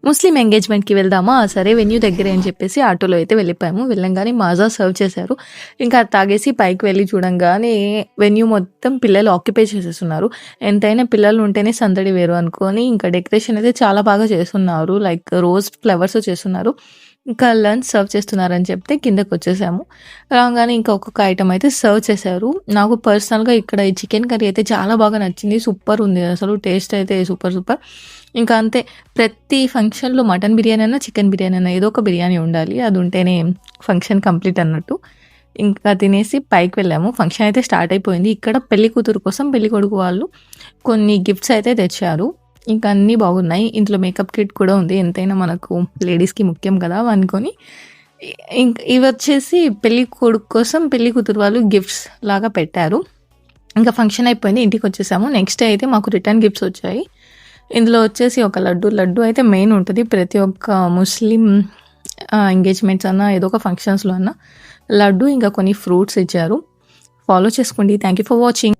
ముస్లిం ఎంగేజ్‌మెంట్‌కి వెళ్దామా? సరే వెన్యూ దగ్గరే అని చెప్పేసి ఆటోలో అయితే వెళ్ళిపోయాము. వెళ్ళంగానే మాజా సర్వ్ చేశారు. ఇంకా అది తాగేసి పైకి వెళ్లి చూడంగానే వెన్యూ మొత్తం పిల్లలు ఆక్యుపై చేసేసున్నారు. ఎంతైనా పిల్లలు ఉంటేనే సందడి వేరు అనుకోని ఇంకా డెకరేషన్ అయితే చాలా బాగా చేసున్నారు. లైక్ రోజ్ ఫ్లవర్స్‌తో చేసున్నారు. ఇంకా లంచ్ సర్వ్ చేస్తున్నారని చెప్తే కిందకొచ్చేసాము. రాంగానే ఇంకా ఒక్కొక్క ఐటెమ్ అయితే సర్వ్ చేశారు. నాకు పర్సనల్‌గా ఇక్కడ ఈ చికెన్ కర్రీ అయితే చాలా బాగా నచ్చింది. సూపర్ ఉంది అసలు టేస్ట్ అయితే సూపర్ సూపర్. ఇంకా అంతే ప్రతి ఫంక్షన్‌లో మటన్ బిర్యానీ అన్నా, చికెన్ బిర్యానీ అన్నా ఏదో ఒక బిర్యానీ ఉండాలి. అది ఉంటేనే ఫంక్షన్ కంప్లీట్ అన్నట్టు. ఇంకా తినేసి పైకి వెళ్ళాము. ఫంక్షన్ అయితే స్టార్ట్ అయిపోయింది. ఇక్కడ పెళ్లి కూతురు కోసం పెళ్ళికొడుకు వాళ్ళు కొన్ని గిఫ్ట్స్ అయితే తెచ్చారు. ఇంకా అన్నీ బాగున్నాయి. ఇందులో మేకప్ కిట్ కూడా ఉంది. ఎంతైనా మనకు లేడీస్‌కి ముఖ్యం కదా! అనుకోని ఇవొచ్చేసి పెళ్లి కొడుకు కోసం పెళ్లి కూతురు వాళ్ళు గిఫ్ట్స్ లాగా పెట్టారు. ఇంకా ఫంక్షన్ అయిపోయింది. ఇంటికొచ్చేసాము. నెక్స్ట్ డే అయితే మాకు రిటర్న్ గిఫ్ట్స్ వచ్చాయి. ఇందులో వచ్చేసి ఒక లడ్డు అయితే మెయిన్ ఉంటది. ప్రతి ఒక్క ముస్లిం ఎంగేజ్‌మెంట్స్ అన్నా, ఏదో ఒక ఫంక్షన్స్‌లో అన్నా లడ్డు ఇంకా కొన్ని ఫ్రూట్స్ ఇచ్చారు. ఫాలో చేసుకోండి. Thank you for watching.